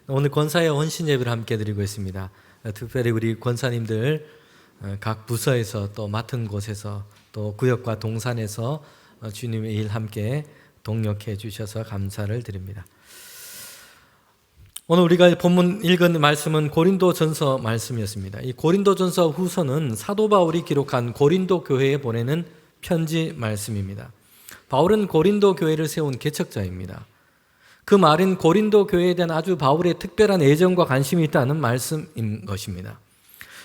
오늘 권사의 헌신 예배를 함께 드리고 있습니다. 특별히 우리 권사님들 각 부서에서 또 맡은 곳에서 또 구역과 동산에서 주님의 일 함께 동력해 주셔서 감사를 드립니다. 오늘 우리가 본문 읽은 말씀은 고린도전서 말씀이었습니다. 이 고린도전서 후서는 사도 바울이 기록한 고린도 교회에 보내는 편지 말씀입니다. 바울은 고린도 교회를 세운 개척자입니다. 그 말은 고린도 교회에 대한 아주 바울의 특별한 애정과 관심이 있다는 말씀인 것입니다.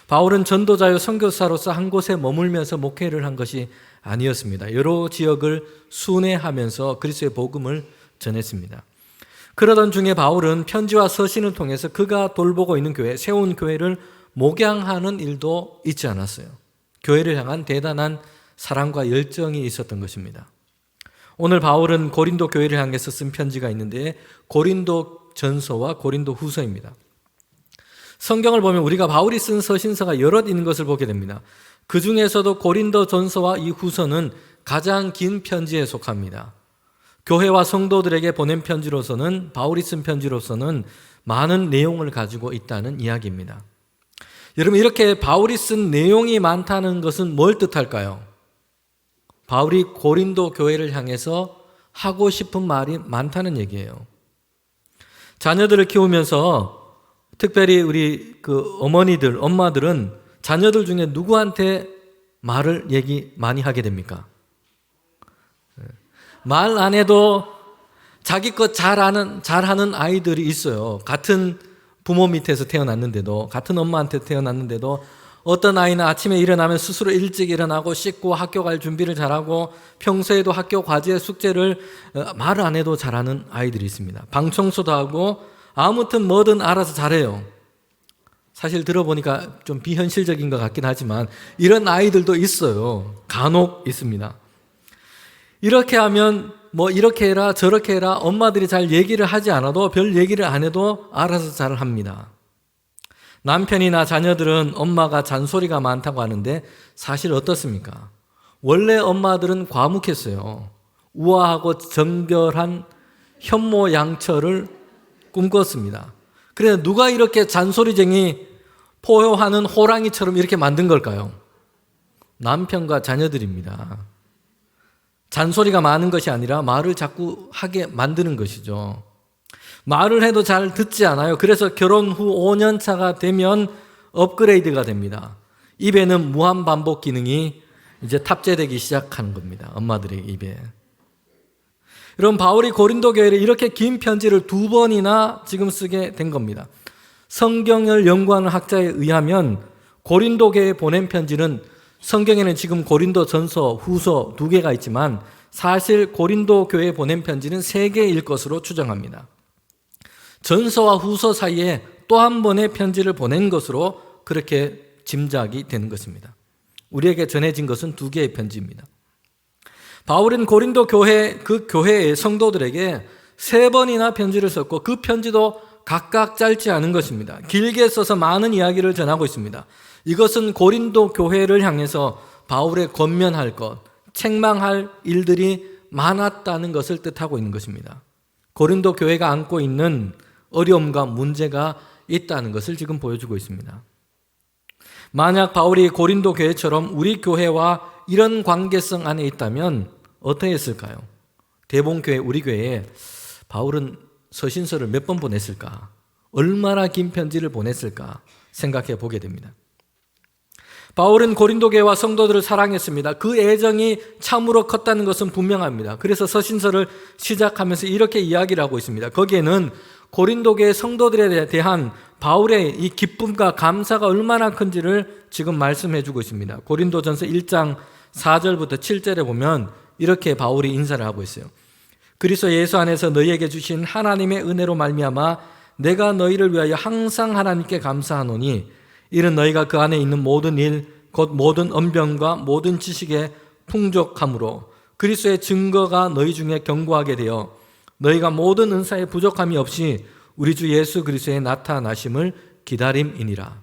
바울은 전도자요 선교사로서 한 곳에 머물면서 목회를 한 것이 아니었습니다. 여러 지역을 순회하면서 그리스도의 복음을 전했습니다. 그러던 중에 바울은 편지와 서신을 통해서 그가 돌보고 있는 교회, 세운 교회를 목양하는 일도 잊지 않았어요. 교회를 향한 대단한 사랑과 열정이 있었던 것입니다. 오늘 바울은 고린도 교회를 향해서 쓴 편지가 있는데 고린도 전서와 고린도 후서입니다. 성경을 보면 우리가 바울이 쓴 서신서가 여럿 있는 것을 보게 됩니다. 그 중에서도 고린도 전서와 이 후서는 가장 긴 편지에 속합니다. 교회와 성도들에게 보낸 편지로서는, 바울이 쓴 편지로서는 많은 내용을 가지고 있다는 이야기입니다. 여러분, 이렇게 바울이 쓴 내용이 많다는 것은 뭘 뜻할까요? 바울이 고린도 교회를 향해서 하고 싶은 말이 많다는 얘기예요. 자녀들을 키우면서 특별히 우리 어머니들, 엄마들은 자녀들 중에 누구한테 말을 얘기 많이 하게 됩니까? 말 안 해도 자기 것 잘하는 아이들이 있어요. 같은 부모 밑에서 태어났는데도, 같은 엄마한테 태어났는데도 어떤 아이는 아침에 일어나면 스스로 일찍 일어나고 씻고 학교 갈 준비를 잘하고 평소에도 학교 과제 숙제를 말을 안 해도 잘하는 아이들이 있습니다. 방 청소도 하고 아무튼 뭐든 알아서 잘해요. 사실 들어보니까 좀 비현실적인 것 같긴 하지만 이런 아이들도 있어요. 간혹 있습니다. 이렇게 하면 뭐 이렇게 해라 저렇게 해라 엄마들이 잘 얘기를 하지 않아도 별 얘기를 안 해도 알아서 잘 합니다. 남편이나 자녀들은 엄마가 잔소리가 많다고 하는데 사실 어떻습니까? 원래 엄마들은 과묵했어요. 우아하고 정결한 현모양처를 꿈꿨습니다. 그래서 누가 이렇게 잔소리쟁이 포효하는 호랑이처럼 이렇게 만든 걸까요? 남편과 자녀들입니다. 잔소리가 많은 것이 아니라 말을 자꾸 하게 만드는 것이죠. 말을 해도 잘 듣지 않아요. 그래서 결혼 후 5년 차가 되면 업그레이드가 됩니다. 입에는 무한 반복 기능이 이제 탑재되기 시작하는 겁니다. 엄마들의 입에. 여러분, 바울이 고린도 교회에 이렇게 긴 편지를 2번이나 지금 쓰게 된 겁니다. 성경을 연구하는 학자에 의하면 고린도 교회에 보낸 편지는 성경에는 지금 고린도 전서, 후서 2개가 있지만 사실 고린도 교회에 보낸 편지는 3개일 것으로 추정합니다. 전서와 후서 사이에 또 한 번의 편지를 보낸 것으로 그렇게 짐작이 되는 것입니다. 우리에게 전해진 것은 2개의 편지입니다. 바울은 고린도 교회, 그 교회의 성도들에게 3번이나 편지를 썼고 그 편지도 각각 짧지 않은 것입니다. 길게 써서 많은 이야기를 전하고 있습니다. 이것은 고린도 교회를 향해서 바울의 권면할 것, 책망할 일들이 많았다는 것을 뜻하고 있는 것입니다. 고린도 교회가 안고 있는 어려움과 문제가 있다는 것을 지금 보여주고 있습니다. 만약 바울이 고린도 교회처럼 우리 교회와 이런 관계성 안에 있다면 어떻게 했을까요? 대봉교회, 우리 교회에 바울은 서신서를 몇 번 보냈을까? 얼마나 긴 편지를 보냈을까? 생각해 보게 됩니다. 바울은 고린도 교회와 성도들을 사랑했습니다. 그 애정이 참으로 컸다는 것은 분명합니다. 그래서 서신서를 시작하면서 이렇게 이야기를 하고 있습니다. 거기에는 고린도 교회 성도들에 대한 바울의 이 기쁨과 감사가 얼마나 큰지를 지금 말씀해 주고 있습니다. 고린도전서 1장 4절부터 7절에 보면 이렇게 바울이 인사를 하고 있어요. 그리스도 예수 안에서 너희에게 주신 하나님의 은혜로 말미암아 내가 너희를 위하여 항상 하나님께 감사하노니 이는 너희가 그 안에 있는 모든 일 곧 모든 언변과 모든 지식의 풍족함으로 그리스도의 증거가 너희 중에 견고하게 되어 너희가 모든 은사에 부족함이 없이 우리 주 예수 그리스도의 나타나심을 기다림이니라.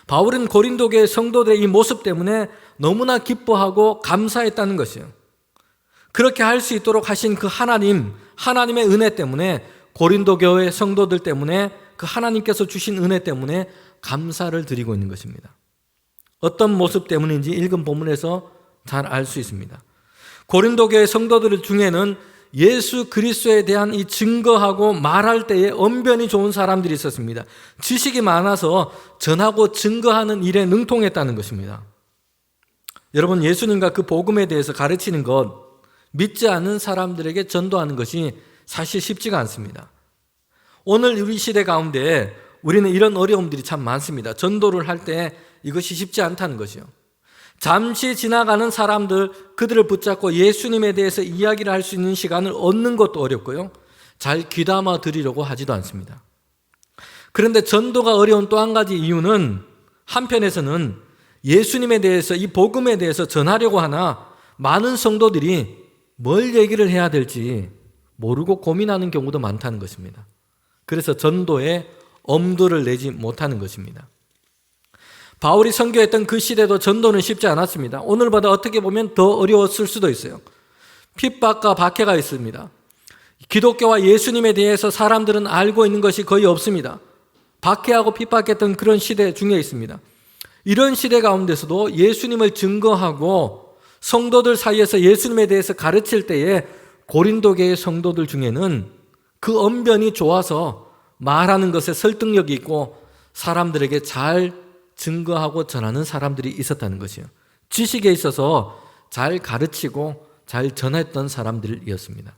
바울은 고린도 교회 성도들의 이 모습 때문에 너무나 기뻐하고 감사했다는 것이에요. 그렇게 할 수 있도록 하신 그 하나님의 은혜 때문에 고린도 교회 성도들 때문에 그 하나님께서 주신 은혜 때문에 감사를 드리고 있는 것입니다. 어떤 모습 때문인지 읽은 본문에서 잘 알 수 있습니다. 고린도 교회 성도들 중에는 예수 그리스도에 대한 이 증거하고 말할 때에 언변이 좋은 사람들이 있었습니다. 지식이 많아서 전하고 증거하는 일에 능통했다는 것입니다. 여러분, 예수님과 그 복음에 대해서 가르치는 것, 믿지 않는 사람들에게 전도하는 것이 사실 쉽지가 않습니다. 오늘 우리 시대 가운데 우리는 이런 어려움들이 참 많습니다. 전도를 할 때 이것이 쉽지 않다는 것이요. 잠시 지나가는 사람들, 그들을 붙잡고 예수님에 대해서 이야기를 할 수 있는 시간을 얻는 것도 어렵고요. 잘 귀담아 드리려고 하지도 않습니다. 그런데 전도가 어려운 또 한 가지 이유는 한편에서는 예수님에 대해서, 이 복음에 대해서 전하려고 하나 많은 성도들이 뭘 얘기를 해야 될지 모르고 고민하는 경우도 많다는 것입니다. 그래서 전도에 엄두를 내지 못하는 것입니다. 바울이 선교했던 그 시대도 전도는 쉽지 않았습니다. 오늘보다 어떻게 보면 더 어려웠을 수도 있어요. 핍박과 박해가 있습니다. 기독교와 예수님에 대해서 사람들은 알고 있는 것이 거의 없습니다. 박해하고 핍박했던 그런 시대 중에 있습니다. 이런 시대 가운데서도 예수님을 증거하고 성도들 사이에서 예수님에 대해서 가르칠 때에 고린도교의 성도들 중에는 그 언변이 좋아서 말하는 것에 설득력이 있고 사람들에게 잘 증거하고 전하는 사람들이 있었다는 것이요. 지식에 있어서 잘 가르치고 잘 전했던 사람들이었습니다.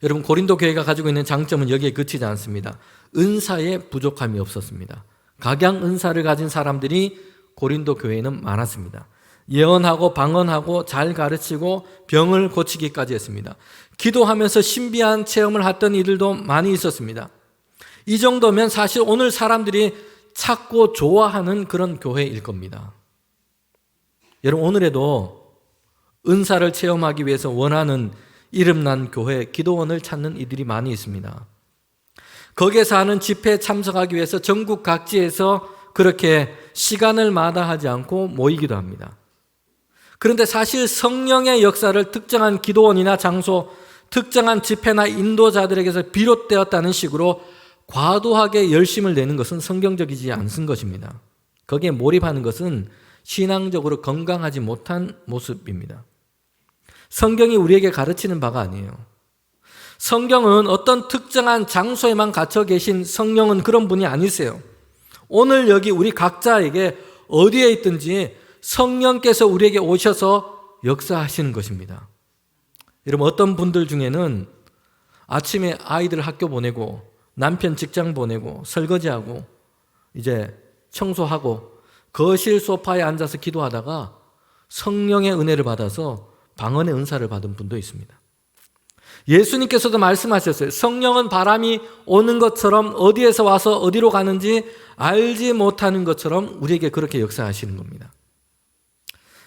여러분, 고린도 교회가 가지고 있는 장점은 여기에 그치지 않습니다. 은사에 부족함이 없었습니다. 각양 은사를 가진 사람들이 고린도 교회에는 많았습니다. 예언하고 방언하고 잘 가르치고 병을 고치기까지 했습니다. 기도하면서 신비한 체험을 했던 이들도 많이 있었습니다. 이 정도면 사실 오늘 사람들이 찾고 좋아하는 그런 교회일 겁니다. 여러분, 오늘에도 은사를 체험하기 위해서 원하는 이름난 교회, 기도원을 찾는 이들이 많이 있습니다. 거기에서 하는 집회에 참석하기 위해서 전국 각지에서 그렇게 시간을 마다하지 않고 모이기도 합니다. 그런데 사실 성령의 역사를 특정한 기도원이나 장소, 특정한 집회나 인도자들에게서 비롯되었다는 식으로 과도하게 열심을 내는 것은 성경적이지 않은 것입니다. 거기에 몰입하는 것은 신앙적으로 건강하지 못한 모습입니다. 성경이 우리에게 가르치는 바가 아니에요. 성경은 어떤 특정한 장소에만 갇혀 계신 성령은 그런 분이 아니세요. 오늘 여기 우리 각자에게 어디에 있든지 성령께서 우리에게 오셔서 역사하시는 것입니다. 여러분, 어떤 분들 중에는 아침에 아이들 학교 보내고 남편 직장 보내고 설거지하고 이제 청소하고 거실 소파에 앉아서 기도하다가 성령의 은혜를 받아서 방언의 은사를 받은 분도 있습니다. 예수님께서도 말씀하셨어요. 성령은 바람이 오는 것처럼 어디에서 와서 어디로 가는지 알지 못하는 것처럼 우리에게 그렇게 역사하시는 겁니다.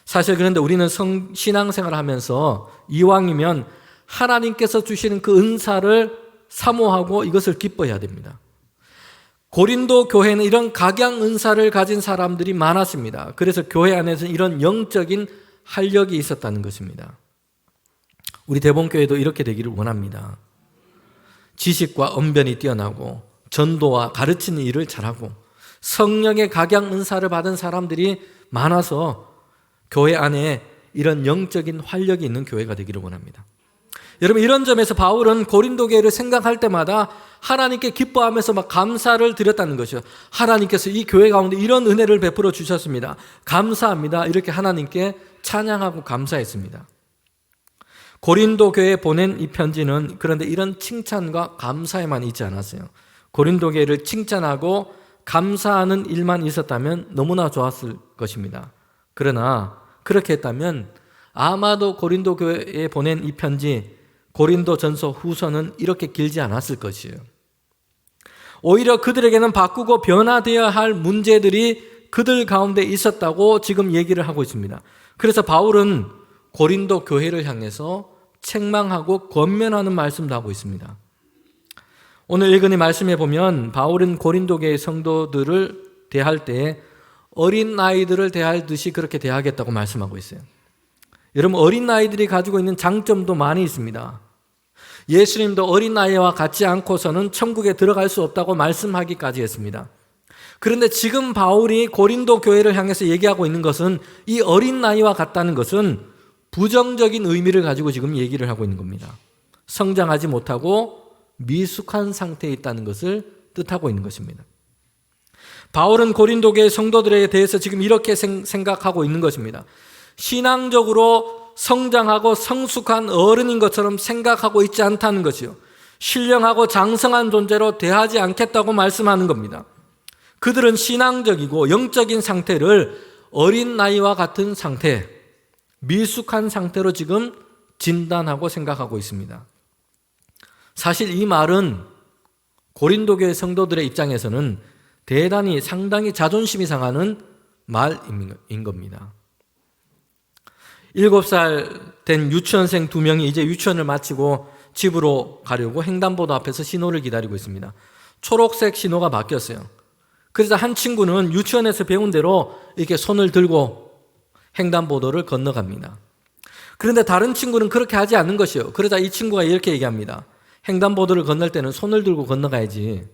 사실 그런데 우리는 신앙생활을 하면서 이왕이면 하나님께서 주시는 그 은사를 사모하고 이것을 기뻐해야 됩니다. 고린도 교회는 이런 각양 은사를 가진 사람들이 많았습니다. 그래서 교회 안에서 이런 영적인 활력이 있었다는 것입니다. 우리 대본교회도 이렇게 되기를 원합니다. 지식과 언변이 뛰어나고 전도와 가르치는 일을 잘하고 성령의 각양 은사를 받은 사람들이 많아서 교회 안에 이런 영적인 활력이 있는 교회가 되기를 원합니다. 여러분, 이런 점에서 바울은 고린도 교회를 생각할 때마다 하나님께 기뻐하면서 막 감사를 드렸다는 것이요. 하나님께서 이 교회 가운데 이런 은혜를 베풀어 주셨습니다. 감사합니다. 이렇게 하나님께 찬양하고 감사했습니다. 고린도 교회에 보낸 이 편지는 그런데 이런 칭찬과 감사에만 있지 않았어요. 고린도 교회를 칭찬하고 감사하는 일만 있었다면 너무나 좋았을 것입니다. 그러나 그렇게 했다면 아마도 고린도 교회에 보낸 이 편지, 고린도 전서 후서는 이렇게 길지 않았을 것이에요. 오히려 그들에게는 바꾸고 변화되어야 할 문제들이 그들 가운데 있었다고 지금 얘기를 하고 있습니다. 그래서 바울은 고린도 교회를 향해서 책망하고 권면하는 말씀도 하고 있습니다. 오늘 읽은 이 말씀에 보면 바울은 고린도 교회 성도들을 대할 때 어린 아이들을 대하듯이 그렇게 대하겠다고 말씀하고 있어요. 여러분, 어린 아이들이 가지고 있는 장점도 많이 있습니다. 예수님도 어린아이와 같지 않고서는 천국에 들어갈 수 없다고 말씀하기까지 했습니다. 그런데 지금 바울이 고린도 교회를 향해서 얘기하고 있는 것은 이 어린아이와 같다는 것은 부정적인 의미를 가지고 지금 얘기를 하고 있는 겁니다. 성장하지 못하고 미숙한 상태에 있다는 것을 뜻하고 있는 것입니다. 바울은 고린도 교회 성도들에 대해서 지금 이렇게 생각하고 있는 것입니다. 신앙적으로 성장하고 성숙한 어른인 것처럼 생각하고 있지 않다는 것이요. 신령하고 장성한 존재로 대하지 않겠다고 말씀하는 겁니다. 그들은 신앙적이고 영적인 상태를 어린 나이와 같은 상태, 미숙한 상태로 지금 진단하고 생각하고 있습니다. 사실 이 말은 고린도 교회 성도들의 입장에서는 대단히 상당히 자존심이 상하는 말인 겁니다. 7살 된 유치원생 2명이 이제 유치원을 마치고 집으로 가려고 횡단보도 앞에서 신호를 기다리고 있습니다. 초록색 신호가 바뀌었어요. 그래서 한 친구는 유치원에서 배운 대로 이렇게 손을 들고 횡단보도를 건너갑니다. 그런데 다른 친구는 그렇게 하지 않는 것이요. 그러자 이 친구가 이렇게 얘기합니다. 횡단보도를 건널 때는 손을 들고 건너가야지.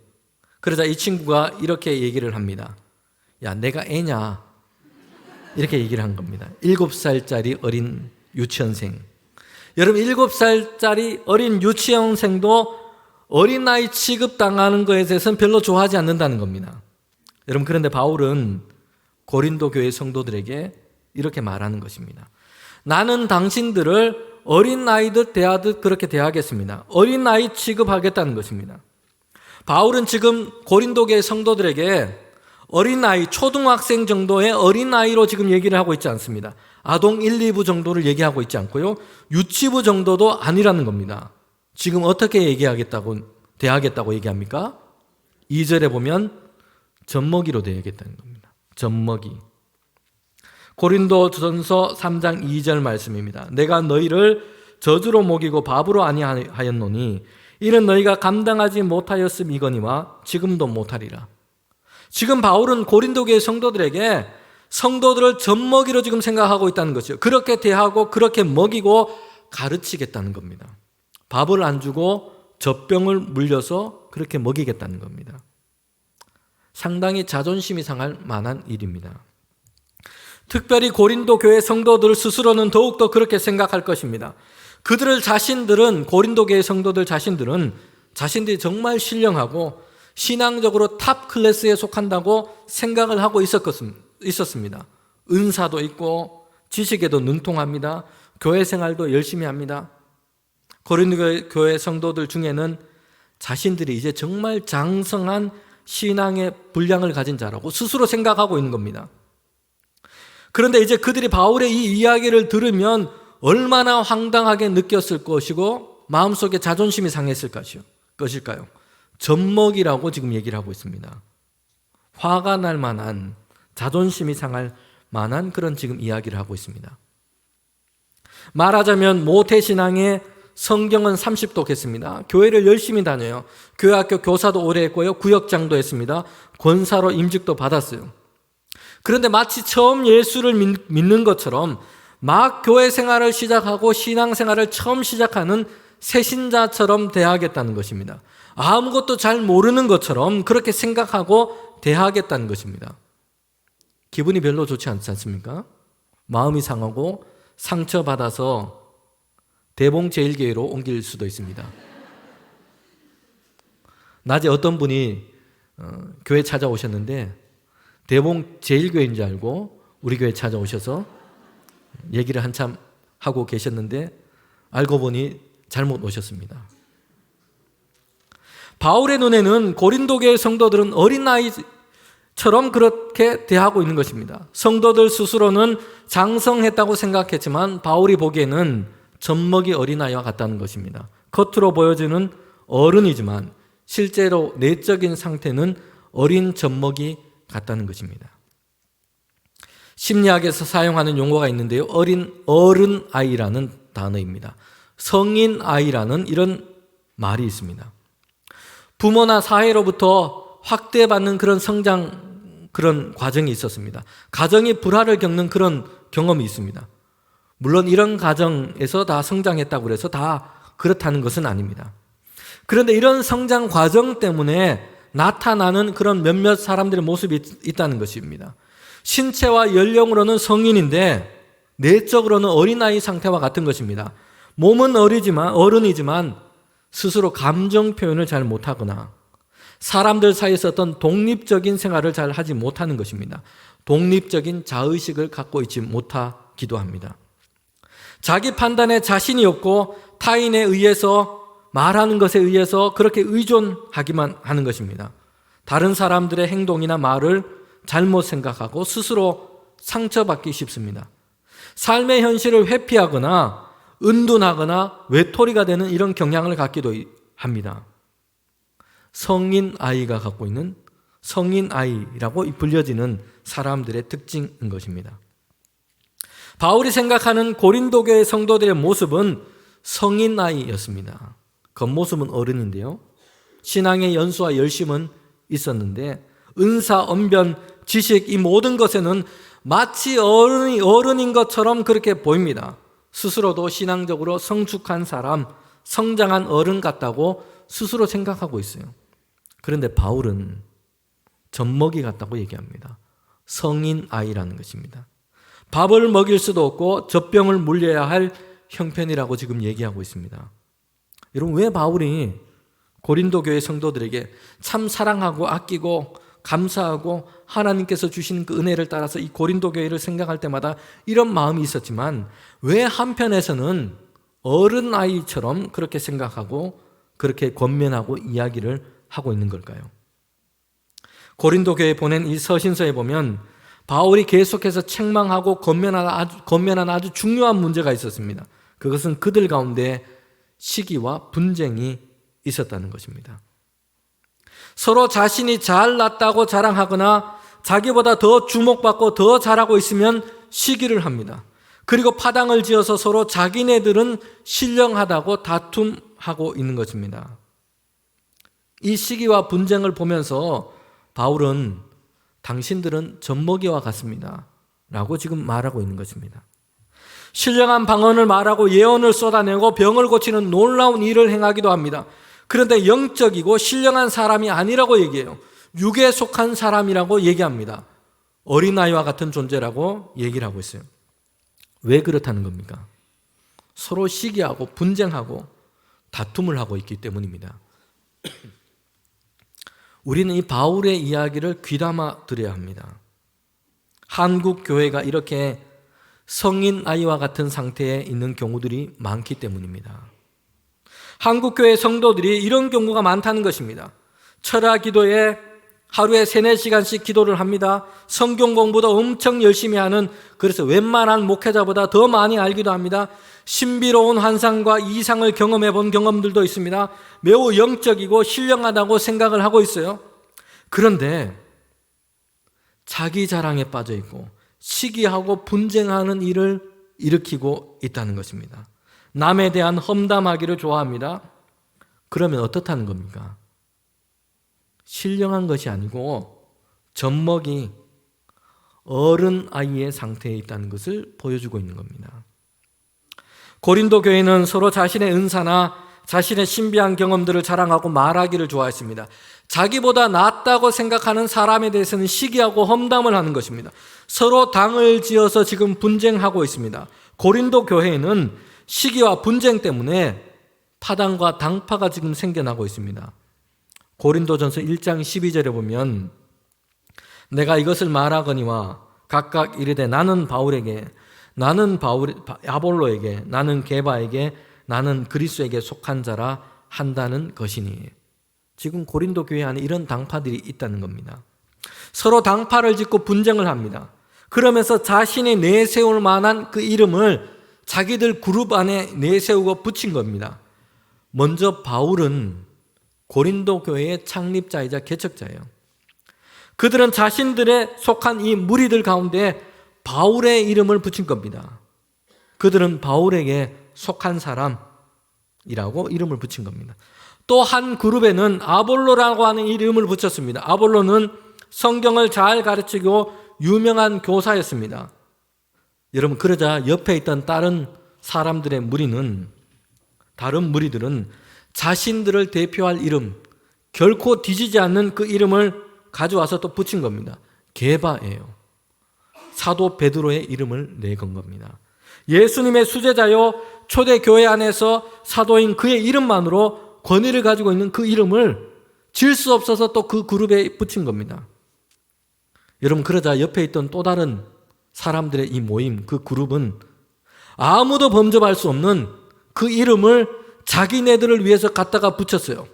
그러자 이 친구가 이렇게 얘기를 합니다. 야, 내가 애냐? 이렇게 얘기를 한 겁니다. 7살짜리 어린 유치원생. 여러분, 7살짜리 어린 유치원생도 어린아이 취급당하는 것에 대해서는 별로 좋아하지 않는다는 겁니다. 여러분, 그런데 바울은 고린도 교회 성도들에게 이렇게 말하는 것입니다. 나는 당신들을 어린아이들 대하듯 그렇게 대하겠습니다. 어린아이 취급하겠다는 것입니다. 바울은 지금 고린도 교회 성도들에게 어린아이, 초등학생 정도의 어린아이로 지금 얘기를 하고 있지 않습니다. 아동 1, 2부 정도를 얘기하고 있지 않고요. 유치부 정도도 아니라는 겁니다. 지금 어떻게 대하겠다고 얘기합니까? 2절에 보면 젖먹이로 대하겠다는 겁니다. 젖먹이. 고린도전서 3장 2절 말씀입니다. 내가 너희를 저주로 먹이고 밥으로 아니하였노니 이는 너희가 감당하지 못하였음이거니와 지금도 못하리라. 지금 바울은 고린도 교회 성도들에게 성도들을 젖먹이로 지금 생각하고 있다는 것이요. 그렇게 대하고 그렇게 먹이고 가르치겠다는 겁니다. 밥을 안 주고 젖병을 물려서 그렇게 먹이겠다는 겁니다. 상당히 자존심이 상할 만한 일입니다. 특별히 고린도 교회 성도들 스스로는 더욱더 그렇게 생각할 것입니다. 고린도 교회 성도들 자신들은 자신들이 정말 신령하고 신앙적으로 탑 클래스에 속한다고 생각을 하고 있었습니다. 은사도 있고 지식에도 능통합니다. 교회 생활도 열심히 합니다. 고린도 교회 성도들 중에는 자신들이 이제 정말 장성한 신앙의 분량을 가진 자라고 스스로 생각하고 있는 겁니다. 그런데 이제 그들이 바울의 이 이야기를 들으면 얼마나 황당하게 느꼈을 것이고 마음속에 자존심이 상했을 것일까요? 젖먹이라고 지금 얘기를 하고 있습니다. 화가 날 만한, 자존심이 상할 만한 그런 지금 이야기를 하고 있습니다. 말하자면 모태신앙의 성경은 30도 했습니다. 교회를 열심히 다녀요. 교회학교 교사도 오래 했고요. 구역장도 했습니다. 권사로 임직도 받았어요. 그런데 마치 처음 예수를 믿는 것처럼 막 교회 생활을 시작하고 신앙생활을 처음 시작하는 새신자처럼 대하겠다는 것입니다. 아무것도 잘 모르는 것처럼 그렇게 생각하고 대하겠다는 것입니다. 기분이 별로 좋지 않지 않습니까? 마음이 상하고 상처받아서 대봉제일교회로 옮길 수도 있습니다. 낮에 어떤 분이 교회 찾아오셨는데 대봉제일교회인 줄 알고 우리 교회 찾아오셔서 얘기를 한참 하고 계셨는데 알고 보니 잘못 오셨습니다. 바울의 눈에는 고린도 교회 성도들은 어린아이처럼 그렇게 대하고 있는 것입니다. 성도들 스스로는 장성했다고 생각했지만 바울이 보기에는 젖먹이 어린아이와 같다는 것입니다. 겉으로 보여지는 어른이지만 실제로 내적인 상태는 어린 젖먹이 같다는 것입니다. 심리학에서 사용하는 용어가 있는데요. 어른아이라는 단어입니다. 성인아이라는 이런 말이 있습니다. 부모나 사회로부터 확대받는 그런 그런 과정이 있었습니다. 가정이 불화를 겪는 그런 경험이 있습니다. 물론 이런 가정에서 다 성장했다고 해서 다 그렇다는 것은 아닙니다. 그런데 이런 성장 과정 때문에 나타나는 그런 몇몇 사람들의 모습이 있다는 것입니다. 신체와 연령으로는 성인인데 내적으로는 어린아이 상태와 같은 것입니다. 몸은 어른이지만 스스로 감정 표현을 잘 못하거나 사람들 사이에서 어떤 독립적인 생활을 잘 하지 못하는 것입니다. 독립적인 자의식을 갖고 있지 못하기도 합니다. 자기 판단에 자신이 없고 타인에 의해서 말하는 것에 의해서 그렇게 의존하기만 하는 것입니다. 다른 사람들의 행동이나 말을 잘못 생각하고 스스로 상처받기 쉽습니다. 삶의 현실을 회피하거나 은둔하거나 외톨이가 되는 이런 경향을 갖기도 합니다. 성인 아이가 갖고 있는 성인 아이라고 불려지는 사람들의 특징인 것입니다. 바울이 생각하는 고린도 교회 성도들의 모습은 성인 아이였습니다. 겉모습은 어른인데요. 신앙의 연수와 열심은 있었는데 은사, 언변, 지식 이 모든 것에는 마치 어른인 것처럼 그렇게 보입니다. 스스로도 신앙적으로 성숙한 사람, 성장한 어른 같다고 스스로 생각하고 있어요. 그런데 바울은 젖먹이 같다고 얘기합니다. 성인 아이라는 것입니다. 밥을 먹일 수도 없고 젖병을 물려야 할 형편이라고 지금 얘기하고 있습니다. 여러분, 왜 바울이 고린도 교회 성도들에게 참 사랑하고 아끼고 감사하고 하나님께서 주신 그 은혜를 따라서 이 고린도 교회를 생각할 때마다 이런 마음이 있었지만 왜 한편에서는 어른아이처럼 그렇게 생각하고 그렇게 권면하고 이야기를 하고 있는 걸까요? 고린도 교회에 보낸 이 서신서에 보면 바울이 계속해서 책망하고 권면하는 아주 중요한 문제가 있었습니다. 그것은 그들 가운데 시기와 분쟁이 있었다는 것입니다. 서로 자신이 잘났다고 자랑하거나 자기보다 더 주목받고 더 잘하고 있으면 시기를 합니다. 그리고 파당을 지어서 서로 자기네들은 신령하다고 다툼하고 있는 것입니다. 이 시기와 분쟁을 보면서 바울은 당신들은 젖먹이와 같습니다 라고 지금 말하고 있는 것입니다. 신령한 방언을 말하고 예언을 쏟아내고 병을 고치는 놀라운 일을 행하기도 합니다. 그런데 영적이고 신령한 사람이 아니라고 얘기해요. 육에 속한 사람이라고 얘기합니다. 어린아이와 같은 존재라고 얘기를 하고 있어요. 왜 그렇다는 겁니까? 서로 시기하고 분쟁하고 다툼을 하고 있기 때문입니다. 우리는 이 바울의 이야기를 귀담아 들어야 합니다. 한국 교회가 이렇게 성인 아이와 같은 상태에 있는 경우들이 많기 때문입니다. 한국 교회 성도들이 이런 경우가 많다는 것입니다. 철야 기도에 하루에 3-4시간씩 기도를 합니다. 성경 공부도 엄청 열심히 하는, 그래서 웬만한 목회자보다 더 많이 알기도 합니다. 신비로운 환상과 이상을 경험해 본 경험들도 있습니다. 매우 영적이고 신령하다고 생각을 하고 있어요. 그런데 자기 자랑에 빠져 있고 시기하고 분쟁하는 일을 일으키고 있다는 것입니다. 남에 대한 험담하기를 좋아합니다. 그러면 어떻다는 겁니까? 신령한 것이 아니고 젖먹이 어른 아이의 상태에 있다는 것을 보여주고 있는 겁니다. 고린도 교회는 서로 자신의 은사나 자신의 신비한 경험들을 자랑하고 말하기를 좋아했습니다. 자기보다 낫다고 생각하는 사람에 대해서는 시기하고 험담을 하는 것입니다. 서로 당을 지어서 지금 분쟁하고 있습니다. 고린도 교회에는 시기와 분쟁 때문에 파당과 당파가 지금 생겨나고 있습니다. 고린도전서 1장 12절에 보면 내가 이것을 말하거니와 각각 이르되 나는 바울에게, 나는 아볼로에게, 나는 게바에게, 나는 그리스도에게 속한 자라 한다는 것이니. 지금 고린도 교회 안에 이런 당파들이 있다는 겁니다. 서로 당파를 짓고 분쟁을 합니다. 그러면서 자신이 내세울 만한 그 이름을 자기들 그룹 안에 내세우고 붙인 겁니다. 먼저 바울은 고린도 교회의 창립자이자 개척자예요. 그들은 자신들의 속한 이 무리들 가운데 바울의 이름을 붙인 겁니다. 그들은 바울에게 속한 사람이라고 이름을 붙인 겁니다. 또 한 그룹에는 아볼로라고 하는 이름을 붙였습니다. 아볼로는 성경을 잘 가르치고 유명한 교사였습니다. 여러분, 그러자 옆에 있던 다른 사람들의 무리는 다른 무리들은 자신들을 대표할 이름, 결코 뒤지지 않는 그 이름을 가져와서 또 붙인 겁니다. 게바예요. 사도 베드로의 이름을 내건 겁니다. 예수님의 수제자요, 초대교회 안에서 사도인 그의 이름만으로 권위를 가지고 있는 그 이름을 질 수 없어서 또 그 그룹에 붙인 겁니다. 여러분, 그러자 옆에 있던 또 다른 사람들의 이 모임, 그 그룹은 아무도 범접할 수 없는 그 이름을 자기네들을 위해서 갖다가 붙였어요.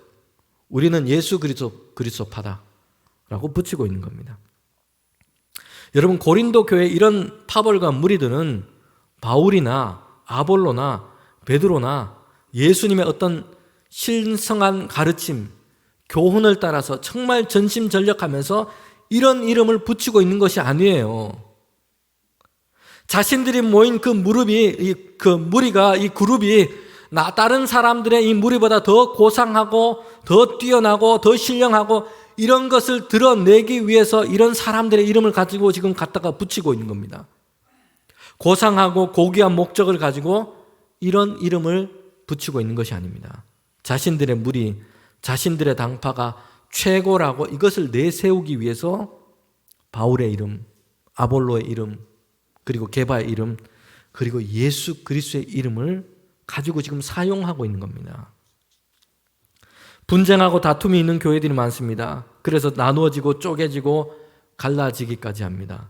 우리는 예수 그리스도파다라고 붙이고 있는 겁니다. 여러분, 고린도 교회 이런 파벌과 무리들은 바울이나 아볼로나 베드로나 예수님의 어떤 신성한 가르침, 교훈을 따라서 정말 전심전력하면서 이런 이름을 붙이고 있는 것이 아니에요. 자신들이 모인 그 무리가, 이 그룹이 다른 사람들의 이 무리보다 더 고상하고 더 뛰어나고 더 신령하고 이런 것을 드러내기 위해서 이런 사람들의 이름을 가지고 지금 갖다가 붙이고 있는 겁니다. 고상하고 고귀한 목적을 가지고 이런 이름을 붙이고 있는 것이 아닙니다. 자신들의 무리, 자신들의 당파가 최고라고 이것을 내세우기 위해서 바울의 이름, 아볼로의 이름, 그리고 게바의 이름, 그리고 예수 그리스도의 이름을 가지고 지금 사용하고 있는 겁니다. 분쟁하고 다툼이 있는 교회들이 많습니다. 그래서 나누어지고 쪼개지고 갈라지기까지 합니다.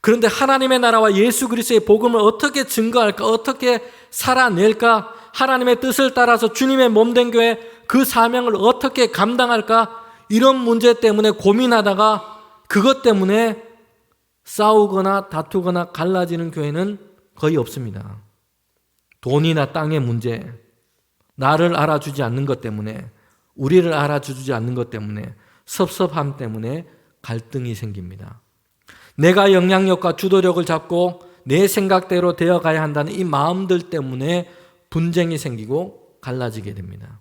그런데 하나님의 나라와 예수 그리스도의 복음을 어떻게 증거할까? 어떻게 살아낼까? 하나님의 뜻을 따라서 주님의 몸된 교회 그 사명을 어떻게 감당할까? 이런 문제 때문에 고민하다가 그것 때문에 싸우거나 다투거나 갈라지는 교회는 거의 없습니다. 돈이나 땅의 문제, 나를 알아주지 않는 것 때문에, 우리를 알아주지 않는 것 때문에, 섭섭함 때문에 갈등이 생깁니다. 내가 영향력과 주도력을 잡고 내 생각대로 되어가야 한다는 이 마음들 때문에 분쟁이 생기고 갈라지게 됩니다.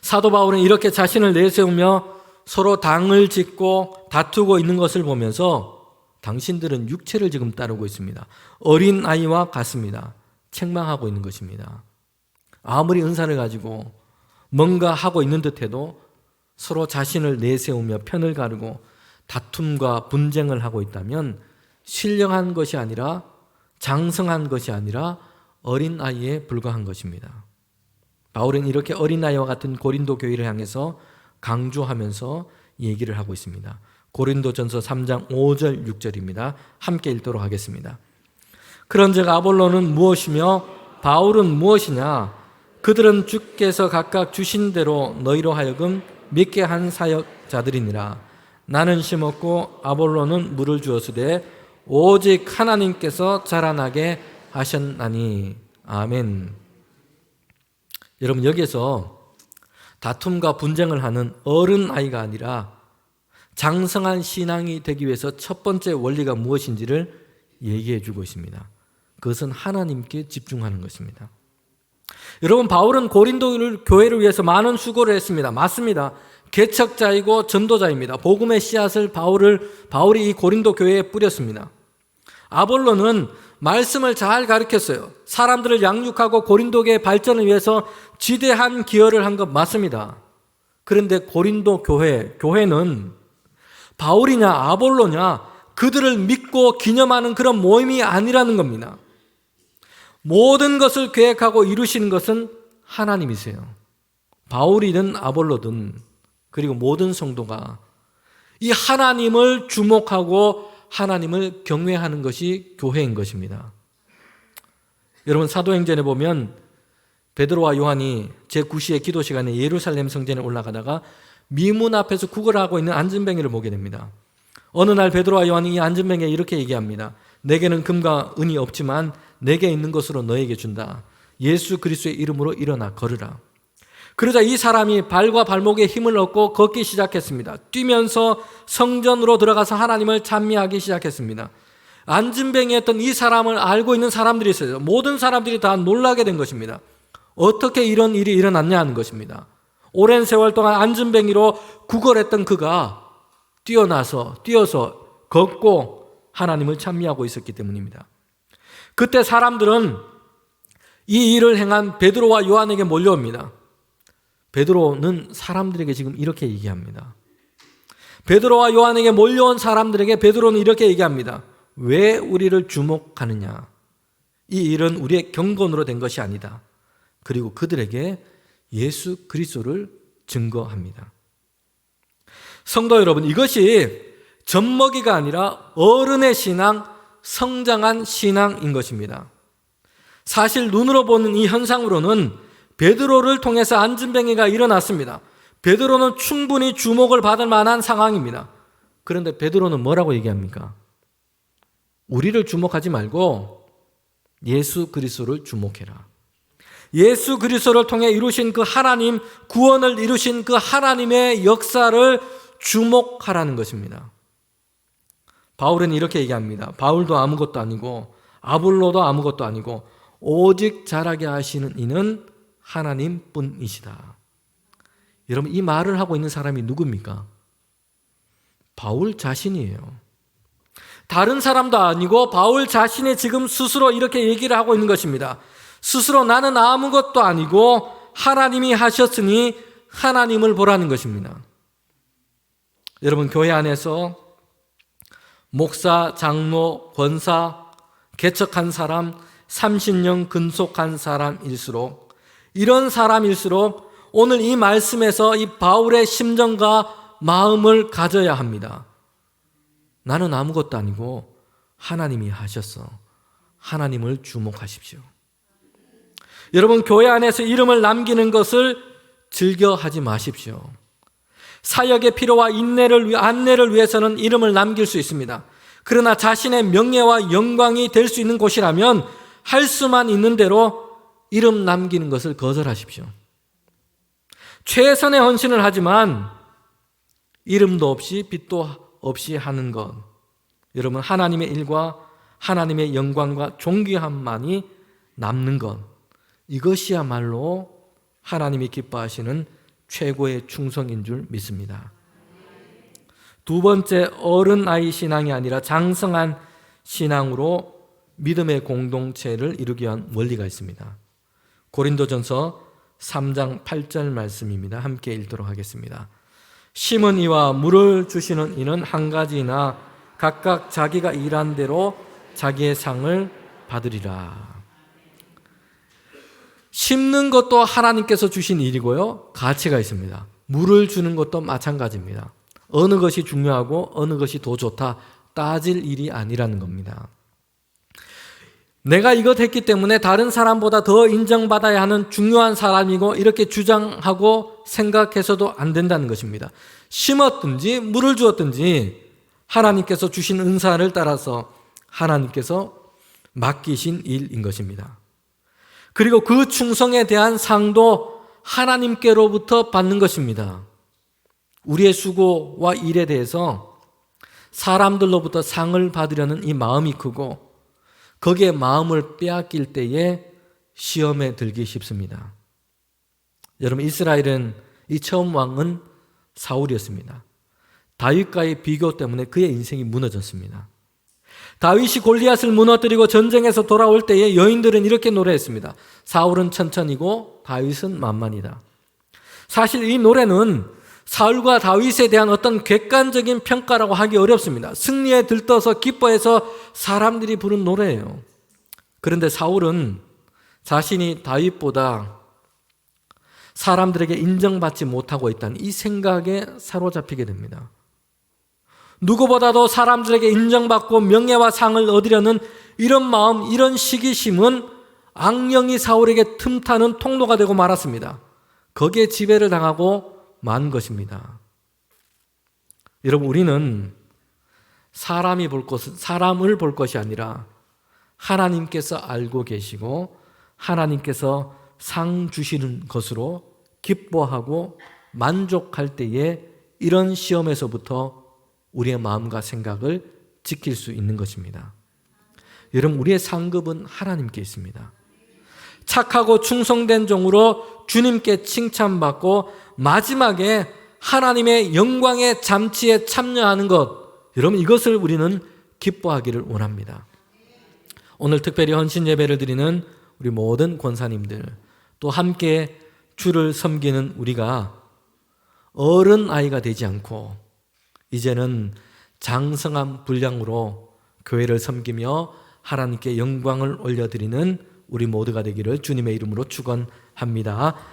사도 바울은 이렇게 자신을 내세우며 서로 당을 짓고 다투고 있는 것을 보면서 당신들은 육체를 지금 따르고 있습니다. 어린 아이와 같습니다. 책망하고 있는 것입니다. 아무리 은사를 가지고 뭔가 하고 있는 듯해도 서로 자신을 내세우며 편을 가르고 다툼과 분쟁을 하고 있다면 신령한 것이 아니라 장성한 것이 아니라 어린아이에 불과한 것입니다. 바울은 이렇게 어린아이와 같은 고린도 교회를 향해서 강조하면서 얘기를 하고 있습니다. 고린도전서 3장 5절 6절입니다. 함께 읽도록 하겠습니다. 그런즉 아볼로는 무엇이며 바울은 무엇이냐? 그들은 주께서 각각 주신 대로 너희로 하여금 믿게 한 사역자들이니라. 나는 심었고 아볼로는 물을 주었으되 오직 하나님께서 자라나게 하셨나니. 아멘. 여러분, 여기에서 다툼과 분쟁을 하는 어른아이가 아니라 장성한 신앙이 되기 위해서 첫 번째 원리가 무엇인지를 얘기해 주고 있습니다. 그것은 하나님께 집중하는 것입니다. 여러분, 바울은 고린도 교회를 위해서 많은 수고를 했습니다. 맞습니다. 개척자이고 전도자입니다. 복음의 씨앗을 바울이 이 고린도 교회에 뿌렸습니다. 아볼로는 말씀을 잘 가르쳤어요. 사람들을 양육하고 고린도 교회 발전을 위해서 지대한 기여를 한 것 맞습니다. 그런데 고린도 교회는 바울이냐 아볼로냐 그들을 믿고 기념하는 그런 모임이 아니라는 겁니다. 모든 것을 계획하고 이루시는 것은 하나님이세요. 바울이든 아볼로든 그리고 모든 성도가 이 하나님을 주목하고 하나님을 경외하는 것이 교회인 것입니다. 여러분, 사도행전에 보면 베드로와 요한이 제9시의 기도 시간에 예루살렘 성전에 올라가다가 미문 앞에서 구걸하고 있는 안전뱅이를 보게 됩니다. 어느 날 베드로와 요한이 이 안전뱅이에 이렇게 얘기합니다. 내게는 금과 은이 없지만 내게 있는 것으로 너에게 준다. 예수 그리스도의 이름으로 일어나 걸으라. 그러자 이 사람이 발과 발목에 힘을 얻고 걷기 시작했습니다. 뛰면서 성전으로 들어가서 하나님을 찬미하기 시작했습니다. 안전뱅이였던 이 사람을 알고 있는 사람들이 있어요. 모든 사람들이 다 놀라게 된 것입니다. 어떻게 이런 일이 일어났냐 하는 것입니다. 오랜 세월 동안 안전뱅이로 구걸했던 그가 뛰어서 걷고 하나님을 찬미하고 있었기 때문입니다. 그때 사람들은 이 일을 행한 베드로와 요한에게 몰려옵니다. 베드로는 사람들에게 지금 이렇게 얘기합니다. 베드로와 요한에게 몰려온 사람들에게 베드로는 이렇게 얘기합니다. 왜 우리를 주목하느냐? 이 일은 우리의 경건으로 된 것이 아니다. 그리고 그들에게 예수 그리스도를 증거합니다. 성도 여러분, 이것이 젖먹이가 아니라 어른의 신앙, 성장한 신앙인 것입니다. 사실 눈으로 보는 이 현상으로는 베드로를 통해서 안진뱅이가 일어났습니다. 베드로는 충분히 주목을 받을 만한 상황입니다. 그런데 베드로는 뭐라고 얘기합니까? 우리를 주목하지 말고 예수 그리스도를 주목해라. 예수 그리스도를 통해 이루신 그 하나님, 구원을 이루신 그 하나님의 역사를 주목하라는 것입니다. 바울은 이렇게 얘기합니다. 바울도 아무것도 아니고 아볼로도 아무것도 아니고 오직 자라게 하시는 이는 하나님뿐이시다. 여러분, 이 말을 하고 있는 사람이 누굽니까? 바울 자신이에요. 다른 사람도 아니고 바울 자신이 지금 스스로 이렇게 얘기를 하고 있는 것입니다. 스스로 나는 아무것도 아니고 하나님이 하셨으니 하나님을 보라는 것입니다. 여러분, 교회 안에서 목사, 장로, 권사, 개척한 사람, 30년 근속한 사람일수록, 이런 사람일수록 오늘 이 말씀에서 이 바울의 심정과 마음을 가져야 합니다. 나는 아무것도 아니고 하나님이 하셨어. 하나님을 주목하십시오. 여러분, 교회 안에서 이름을 남기는 것을 즐겨하지 마십시오. 사역의 필요와 안내를 위해서는 이름을 남길 수 있습니다. 그러나 자신의 명예와 영광이 될 수 있는 곳이라면 할 수만 있는 대로 이름 남기는 것을 거절하십시오. 최선의 헌신을 하지만 이름도 없이 빛도 없이 하는 것, 여러분, 하나님의 일과 하나님의 영광과 존귀함만이 남는 것, 이것이야말로 하나님이 기뻐하시는 최고의 충성인 줄 믿습니다. 두 번째, 어른아이 신앙이 아니라 장성한 신앙으로 믿음의 공동체를 이루기 위한 원리가 있습니다. 고린도전서 3장 8절 말씀입니다. 함께 읽도록 하겠습니다. 심은 이와 물을 주시는 이는 한 가지이나 각각 자기가 일한 대로 자기의 상을 받으리라. 심는 것도 하나님께서 주신 일이고요, 가치가 있습니다. 물을 주는 것도 마찬가지입니다. 어느 것이 중요하고 어느 것이 더 좋다 따질 일이 아니라는 겁니다. 내가 이것 했기 때문에 다른 사람보다 더 인정받아야 하는 중요한 사람이고 이렇게 주장하고 생각해서도 안 된다는 것입니다. 심었든지 물을 주었든지 하나님께서 주신 은사를 따라서 하나님께서 맡기신 일인 것입니다. 그리고 그 충성에 대한 상도 하나님께로부터 받는 것입니다. 우리의 수고와 일에 대해서 사람들로부터 상을 받으려는 이 마음이 크고 거기에 마음을 빼앗길 때에 시험에 들기 쉽습니다. 여러분, 이스라엘은 이 처음 왕은 사울이었습니다. 다윗과의 비교 때문에 그의 인생이 무너졌습니다. 다윗이 골리앗을 무너뜨리고 전쟁에서 돌아올 때에 여인들은 이렇게 노래했습니다. 사울은 천천히고 다윗은 만만이다. 사실 이 노래는 사울과 다윗에 대한 어떤 객관적인 평가라고 하기 어렵습니다. 승리에 들떠서 기뻐해서 사람들이 부른 노래예요. 그런데 사울은 자신이 다윗보다 사람들에게 인정받지 못하고 있다는 이 생각에 사로잡히게 됩니다. 누구보다도 사람들에게 인정받고 명예와 상을 얻으려는 이런 마음, 이런 시기심은 악령이 사울에게 틈타는 통로가 되고 말았습니다. 거기에 지배를 당하고 만 것입니다. 여러분, 우리는 사람을 볼 것이 아니라 하나님께서 알고 계시고 하나님께서 상 주시는 것으로 기뻐하고 만족할 때에 이런 시험에서부터 우리의 마음과 생각을 지킬 수 있는 것입니다. 여러분, 우리의 상급은 하나님께 있습니다. 착하고 충성된 종으로 주님께 칭찬받고 마지막에 하나님의 영광의 잔치에 참여하는 것, 여러분, 이것을 우리는 기뻐하기를 원합니다. 오늘 특별히 헌신 예배를 드리는 우리 모든 권사님들, 또 함께 주를 섬기는 우리가 어른 아이가 되지 않고 이제는 장성한 분량으로 교회를 섬기며 하나님께 영광을 올려드리는 우리 모두가 되기를 주님의 이름으로 축원합니다.